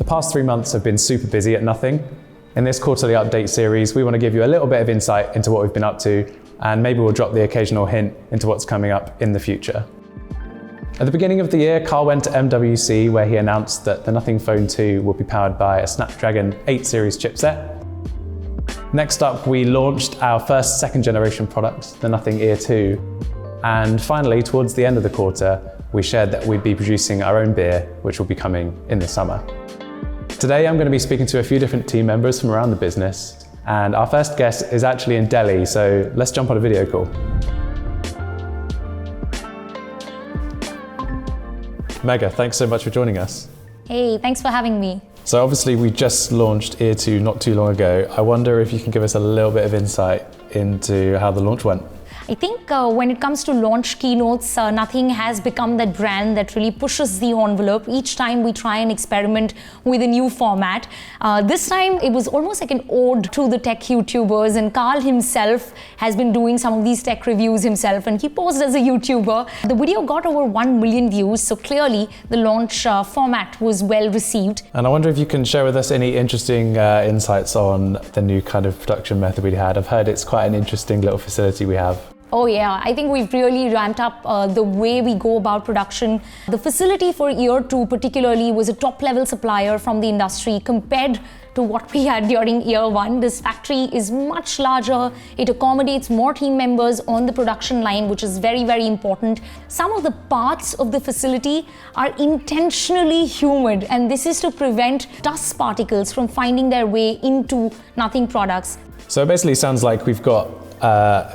The past 3 months have been super busy at Nothing. In this quarterly update series, we want to give you a little bit of insight into what we've been up to, and maybe we'll drop the occasional hint into what's coming up in the future. At the beginning of the year, Carl went to MWC, where he announced that the Nothing Phone 2 will be powered by a Snapdragon 8 series chipset. Next up, we launched our first second generation product, the Nothing Ear 2. And finally, towards the end of the quarter, we shared that we'd be producing our own beer, which will be coming in the summer. Today, I'm going to be speaking to a few different team members from around the business, and our first guest is actually in Delhi, so let's jump on a video call. Megha, thanks so much for joining us. Hey, thanks for having me. So obviously we just launched Ear 2 not too long ago. I wonder if you can give us a little bit of insight into how the launch went. I think when it comes to launch keynotes, Nothing has become that brand that really pushes the envelope. Each time we try and experiment with a new format. This time it was almost like an ode to the tech YouTubers, and Carl himself has been doing some of these tech reviews himself, and he posed as a YouTuber. The video got over 1 million views, so clearly the launch format was well received. And I wonder if you can share with us any interesting insights on the new kind of production method we had. I've heard it's quite an interesting little facility we have. Oh yeah, I think we've really ramped up the way we go about production. The facility for Ear 2 particularly was a top-level supplier from the industry compared to what we had during Ear 1. This factory is much larger. It accommodates more team members on the production line, which is very, very important. Some of the parts of the facility are intentionally humid, and this is to prevent dust particles from finding their way into Nothing products. So it basically sounds like we've got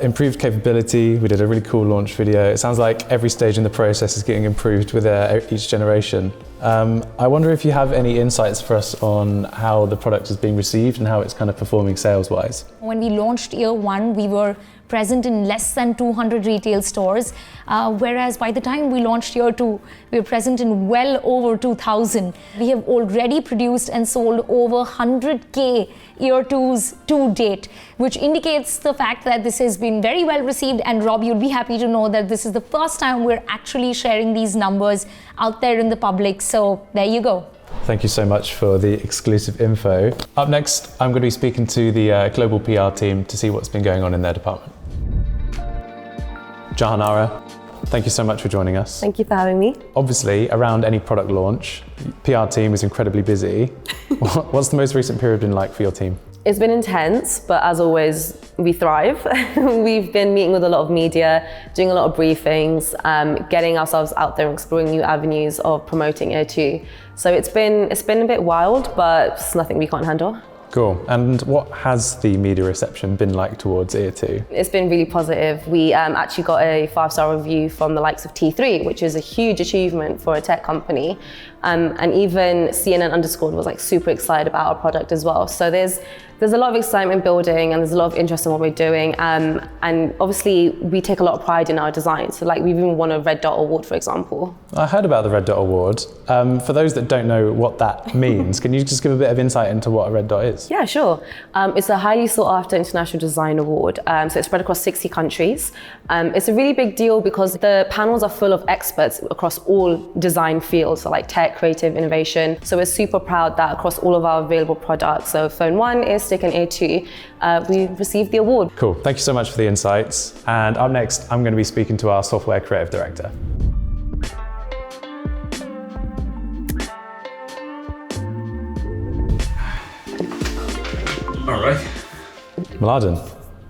improved capability. We did a really cool launch video. It sounds like every stage in the process is getting improved with each generation. I wonder if you have any insights for us on how the product is being received and how it's kind of performing sales-wise. When we launched Ear 1, we were present in less than 200 retail stores, whereas by the time we launched Ear 2, we were present in well over 2,000. We have already produced and sold over 100K Ear 2s to date, which indicates the fact that this has been very well received. And Rob, you'd be happy to know that this is the first time we're actually sharing these numbers out there in the public. So there you go. Thank you so much for the exclusive info. Up next, I'm going to be speaking to the global PR team to see what's been going on in their department. Jahanara, thank you so much for joining us. Thank you for having me. Obviously, around any product launch, PR team is incredibly busy. What's the most recent period been like for your team? It's been intense, but as always, we thrive. We've been meeting with a lot of media, doing a lot of briefings, getting ourselves out there and exploring new avenues of promoting Ear 2. So it's been a bit wild, but it's nothing we can't handle. Cool. And what has the media reception been like towards Ear 2? It's been really positive. We actually got a 5-star review from the likes of T3, which is a huge achievement for a tech company. And even CNN Underscored was like super excited about our product as well. So there's a lot of excitement building, and there's a lot of interest in what we're doing. And obviously we take a lot of pride in our design. So like we've even won a Red Dot Award, for example. I heard about the Red Dot Award. For those that don't know what that means, can you just give a bit of insight into what a Red Dot is? Yeah, sure. It's a highly sought after international design award. So it's spread across 60 countries. It's a really big deal because the panels are full of experts across all design fields, so like tech, creative, innovation. So we're super proud that across all of our available products, so Phone 1, Earstick and Ear 2, we received the award. Cool, thank you so much for the insights. And up next, I'm going to be speaking to our software creative director. All right. Mladen,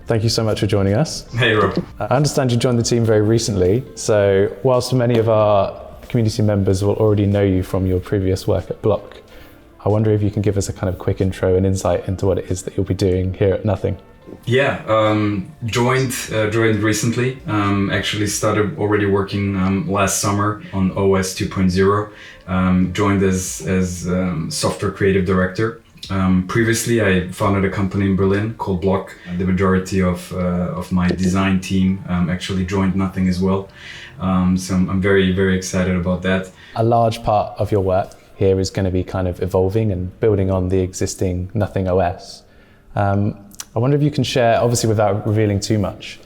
thank you so much for joining us. Hey, Rob. I understand you joined the team very recently, so whilst many of our community members will already know you from your previous work at Block, I wonder if you can give us a kind of quick intro and insight into what it is that you'll be doing here at Nothing. Yeah, joined recently. Actually started already working last summer on OS 2.0. Joined as software creative director. Previously, I founded a company in Berlin called Block. The majority of my design team actually joined Nothing as well. So I'm very, very excited about that. A large part of your work here is going to be kind of evolving and building on the existing Nothing OS. I wonder if you can share, obviously without revealing too much,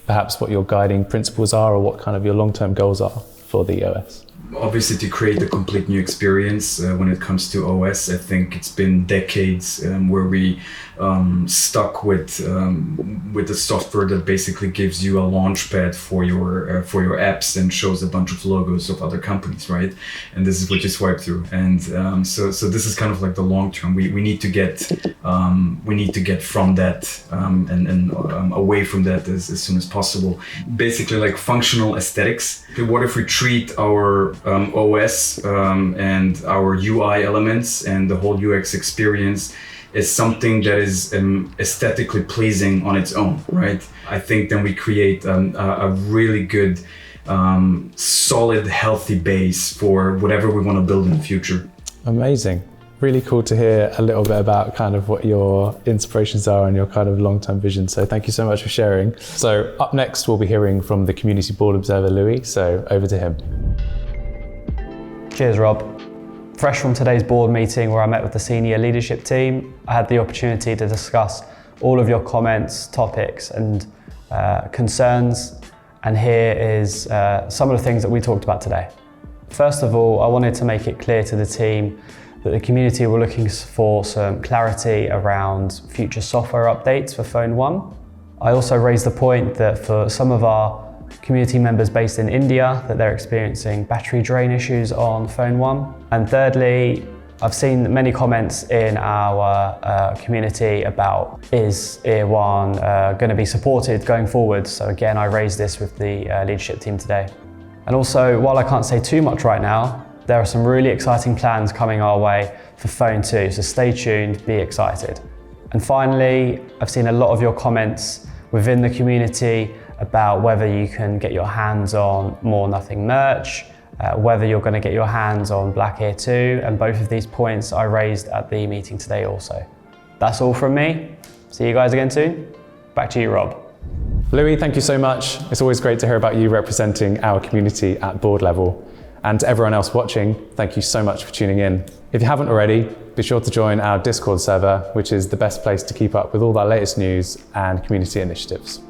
perhaps what your guiding principles are or what kind of your long-term goals are for the OS. obviously to create a complete new experience when it comes to OS. I think it's been decades where we stuck with the software that basically gives you a launchpad for your apps and shows a bunch of logos of other companies, right? And this is what you swipe through. And so this is kind of like the long term. We need to get from that and away from that as soon as possible. Basically, like functional aesthetics. What if we treat our OS and our UI elements and the whole UX experience is something that is aesthetically pleasing on its own, right? I think then we create a really good, solid, healthy base for whatever we want to build in the future. Amazing. Really cool to hear a little bit about kind of what your inspirations are and your kind of long-term vision. So thank you so much for sharing. So up next, we'll be hearing from the Community Board Observer, Louis. So over to him. Cheers, Rob. Fresh from today's board meeting where I met with the senior leadership team, I had the opportunity to discuss all of your comments, topics and concerns. And here is some of the things that we talked about today. First of all, I wanted to make it clear to the team that the community were looking for some clarity around future software updates for Phone One. I also raised the point that for some of our community members based in India, that they're experiencing battery drain issues on Phone One. And thirdly, I've seen many comments in our community about is Ear One going to be supported going forward? So again, I raised this with the leadership team today. And also, while I can't say too much right now, there are some really exciting plans coming our way for Phone 2, so stay tuned, be excited. And finally, I've seen a lot of your comments within the community about whether you can get your hands on More Nothing merch, whether you're going to get your hands on Black Ear 2, and both of these points I raised at the meeting today also. That's all from me. See you guys again soon. Back to you, Rob. Louis, thank you so much. It's always great to hear about you representing our community at board level. And to everyone else watching, thank you so much for tuning in. If you haven't already, be sure to join our Discord server, which is the best place to keep up with all our latest news and community initiatives.